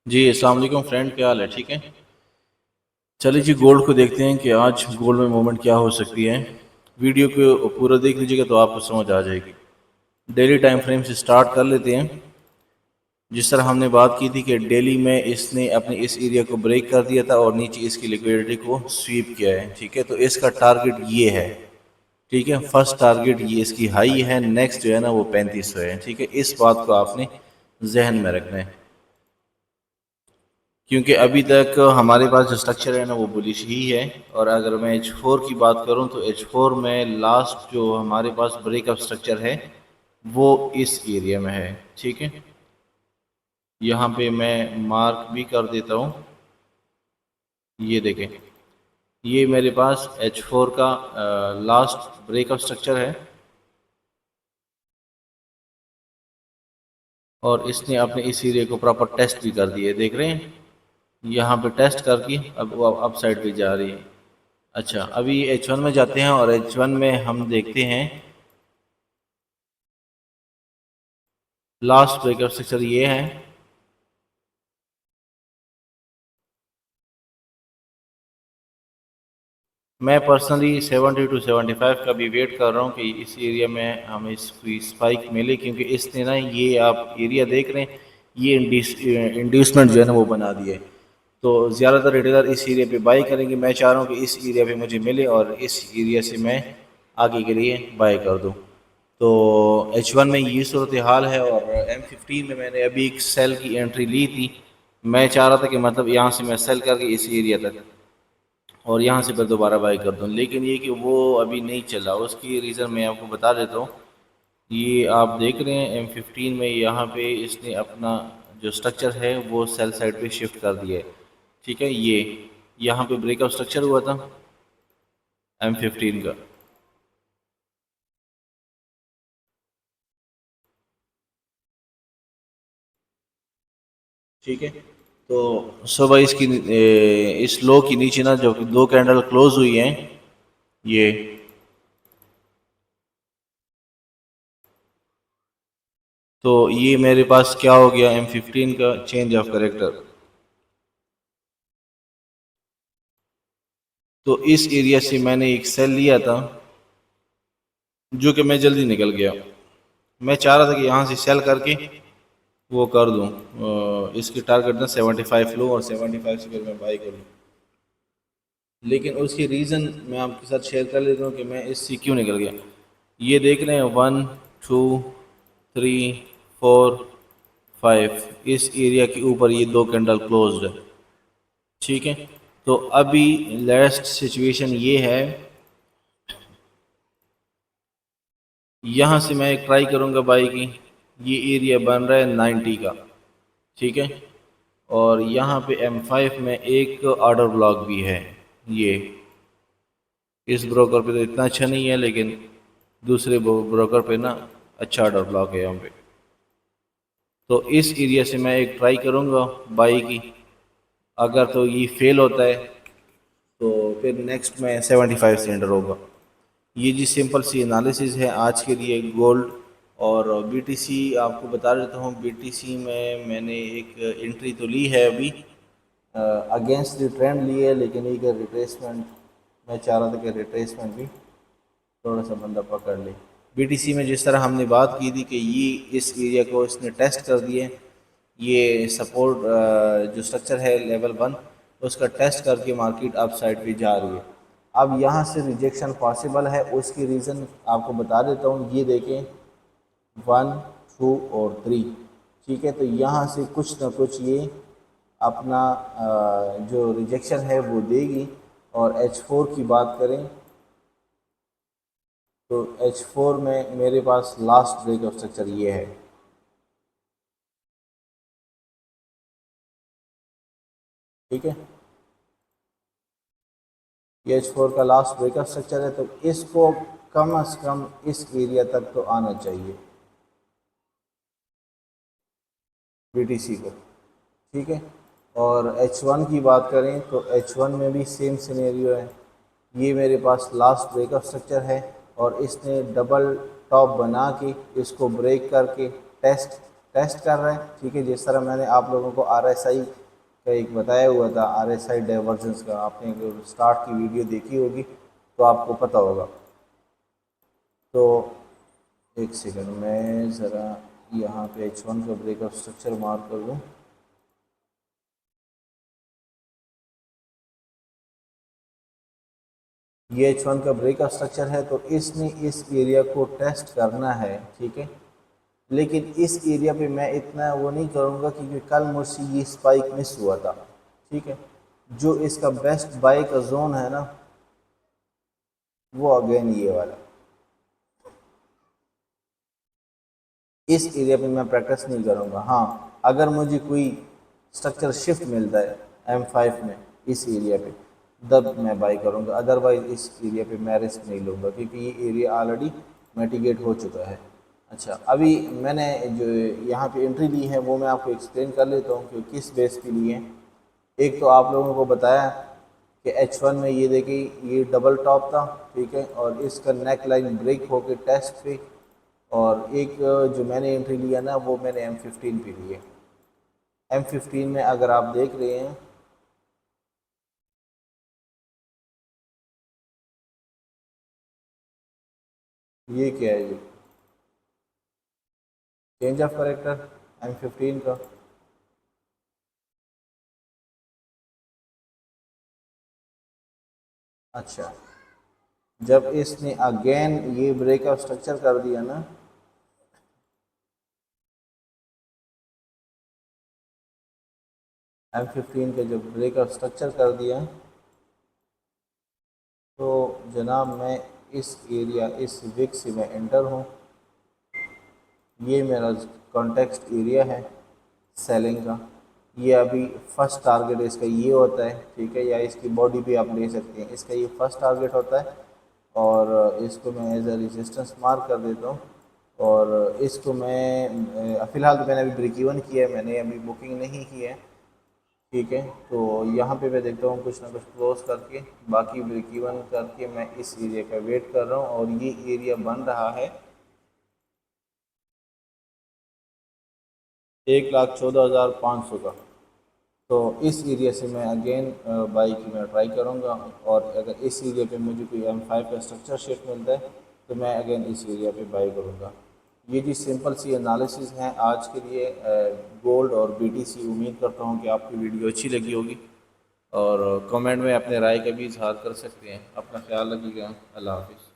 जी अस्सलाम वालेकुम फ्रेंड, क्या हाल है? ठीक है। चलिए जी, गोल्ड को देखते हैं कि आज गोल्ड में मूवमेंट क्या हो सकती है। वीडियो को पूरा देख लीजिएगा तो आपको समझ आ जाएगी। डेली टाइम फ्रेम से स्टार्ट कर लेते हैं। जिस तरह हमने बात की थी कि डेली में इसने अपने इस एरिया को ब्रेक कर दिया था और नीचे इसकी लिक्विडिटी को स्वीप किया है। ठीक है, तो इसका टारगेट ये है। ठीक है, फर्स्ट टारगेट ये इसकी हाई है, नेक्स्ट जो है ना वो 3500 है। ठीक है, इस बात को आपने जहन में रखना है, क्योंकि अभी तक हमारे पास जो स्ट्रक्चर है ना वो बुलिश ही है। और अगर मैं H4 की बात करूं तो H4 में लास्ट जो हमारे पास ब्रेकअप स्ट्रक्चर है वो इस एरिया में है। ठीक है, यहाँ पे मैं मार्क भी कर देता हूँ। ये देखें, ये मेरे पास H4 का लास्ट ब्रेकअप स्ट्रक्चर है और इसने अपने इस एरिया को प्रॉपर टेस्ट भी कर दिया है। देख रहे हैं, यहाँ पे टेस्ट करके अब वो अप साइड पे जा रही है। अच्छा, अभी H1 में जाते हैं और H1 में हम देखते हैं लास्ट ब्रेकअप स्ट्रक्चर ये है। मैं पर्सनली 70 टू 75 का भी वेट कर रहा हूँ कि इस एरिया में हमें इसकी स्पाइक मिले, क्योंकि इसने ना, ये आप एरिया देख रहे हैं, ये इंड्यूसमेंट जो है ना वो बना दिया है। तो ज़्यादातर रिटेलर इस एरिया पे बाई करेंगे। मैं चाह रहा हूँ कि इस एरिया पे मुझे मिले और इस एरिया से मैं आगे के लिए बाई कर दूँ। तो H1 में ये सूरत हाल है और M15 में मैंने अभी एक सेल की एंट्री ली थी। मैं चाह रहा था कि मतलब यहाँ से मैं सेल करके इस एरिया तक और यहाँ से फिर दोबारा बाई कर दूँ, लेकिन ये कि वो अभी नहीं चला। उसकी रीज़न मैं आपको बता देता हूँ। ये आप देख रहे हैं M15 में यहाँ पे इसने अपना जो स्ट्रक्चर है वो सेल साइड पे शिफ्ट कर दिया है। ठीक है, ये यहाँ पे ब्रेकअप स्ट्रक्चर हुआ था M15 का। ठीक है, तो सुबह इसकी इस लो की नीचे ना जो दो कैंडल क्लोज हुई हैं, ये तो ये मेरे पास क्या हो गया, M15 का चेंज ऑफ करेक्टर। तो इस एरिया से मैंने एक सेल लिया था जो कि मैं जल्दी निकल गया। मैं चाह रहा था कि यहाँ से सेल करके वो कर दूँ, इसकी टारगेट ना 75 लो और 75 से फिर मैं बाई करूँ। लेकिन उसकी रीज़न मैं आपके साथ शेयर कर लेता हूँ कि मैं इससे क्यों निकल गया। ये देख रहे हैं 1 2 3 4 5, इस एरिया के ऊपर ये दो कैंडल क्लोज्ड है। ठीक है, तो अभी लेटेस्ट सिचुएशन ये है, यहाँ से मैं एक ट्राई करूँगा बाई की। ये एरिया बन रहा है 90 का। ठीक है, और यहाँ पे M5 में एक ऑर्डर ब्लॉक भी है। ये इस ब्रोकर पे तो इतना अच्छा नहीं है, लेकिन दूसरे ब्रोकर पे ना अच्छा ऑर्डर ब्लॉक है यहाँ पे। तो इस एरिया से मैं एक ट्राई करूँगा बाई की। अगर तो ये फेल होता है तो फिर नेक्स्ट में 75 से एंटर होगा। ये जी सिंपल सी एनालिसिस है आज के लिए गोल्ड। और BTC आपको बता देता हूँ, BTC में मैंने एक एंट्री तो ली है अभी, अगेंस्ट द ट्रेंड ली है, लेकिन एक रिट्रेसमेंट मैं चाह रहा था कि रिट्रेसमेंट भी थोड़ा सा बंदा पकड़ ले। BTC में जिस तरह हमने बात की थी कि ये इस एरिया को इसने टेस्ट कर दिए, ये सपोर्ट जो स्ट्रक्चर है लेवल 1 उसका टेस्ट करके मार्केट अप साइड पे जा रही है। अब यहाँ से रिजेक्शन पॉसिबल है, उसकी रीज़न आपको बता देता हूँ। ये देखें 1 2 और 3। ठीक है, तो यहाँ से कुछ ना कुछ ये अपना जो रिजेक्शन है वो देगी। और H4 की बात करें तो H4 में मेरे पास लास्ट ब्रेक ऑफ स्ट्रक्चर ये है। ठीक है, ये H4 का लास्ट ब्रेक ऑफ स्ट्रक्चर है, तो इसको कम अज़ कम इस एरिया तक तो आना चाहिए BTC को। ठीक है, और H1 की बात करें तो H1 में भी सेम सिनेरियो है। ये मेरे पास लास्ट ब्रेकअप स्ट्रक्चर है और इसने डबल टॉप बना के इसको ब्रेक करके टेस्ट टेस्ट कर रहे हैं। ठीक है, जिस तरह मैंने आप लोगों को RSI का एक बताया हुआ था, RSI डाइवर्जेंस का, आपने स्टार्ट की वीडियो देखी होगी तो आपको पता होगा। तो एक सेकंड, मैं ज़रा यहाँ पे H1 का ब्रेकअप स्ट्रक्चर मार्क कर दूँ। ये H1 का ब्रेकअप स्ट्रक्चर है, तो इसने इस एरिया को टेस्ट करना है। ठीक है, लेकिन इस एरिया पे मैं इतना वो नहीं करूँगा क्योंकि कल मुझसे ये स्पाइक मिस हुआ था। ठीक है, जो इसका बेस्ट बाई का जोन है ना, वो अगेन ये वाला, इस एरिया पे मैं प्रैक्टिस नहीं करूँगा। हाँ, अगर मुझे कोई स्ट्रक्चर शिफ्ट मिलता है M5 में इस एरिया पे, तब मैं बाई करूँगा, अदरवाइज इस एरिया पे मैं रिस्क नहीं लूँगा क्योंकि ये एरिया ऑलरेडी मिटिगेट हो चुका है। अच्छा, अभी मैंने जो यहाँ पे एंट्री ली है वो मैं आपको एक्सप्लेन कर लेता हूँ कि किस बेस पे ली है। एक तो आप लोगों को बताया कि H1 में ये देखिए ये डबल टॉप था। ठीक है, और इसका नेक लाइन ब्रेक होके टेस्ट पे, और एक जो मैंने एंट्री लिया ना वो मैंने M15 पे ली है। M15 में अगर आप देख रहे हैं, ये क्या है, ये चेंज ऑफ करेक्टर M15 का। अच्छा, जब इसने अगेन ये ब्रेकअप स्ट्रक्चर कर दिया ना, M15 का जब ब्रेकअप स्ट्रक्चर कर दिया, तो जनाब मैं इस एरिया, इस विक से मैं एंटर हूँ। ये मेरा कॉन्टेक्स्ट एरिया है सेलिंग का। ये अभी फर्स्ट टारगेट इसका ये होता है। ठीक है, या इसकी बॉडी भी आप ले सकते हैं, इसका ये फर्स्ट टारगेट होता है। और इसको मैं एज अ रेजिस्टेंस मार्क कर देता हूँ। और इसको मैं फ़िलहाल तो मैंने अभी ब्रेक इवन किया है, मैंने अभी बुकिंग नहीं की है। ठीक है, तो यहाँ पे मैं देखता हूँ कुछ ना कुछ क्लोज करके, बाकी ब्रेक इवन करके मैं इस एरिया का वेट कर रहा हूँ। और ये एरिया बन रहा है 1,14,500 का। तो इस एरिया से मैं अगेन बाई की मैं ट्राई करूँगा। और अगर इस एरिया पे मुझे कोई M5 का स्ट्रक्चर शेप मिलता है तो मैं अगेन इस एरिया पे बाई करूँगा। ये जी सिंपल सी एनालिसिस हैं आज के लिए गोल्ड और BTC। उम्मीद करता हूँ कि आपकी वीडियो अच्छी लगी होगी, और कमेंट में अपने राय का भी इजहार कर सकते हैं। अपना ख्याल रखिएगा। अल्लाह हाफिज़।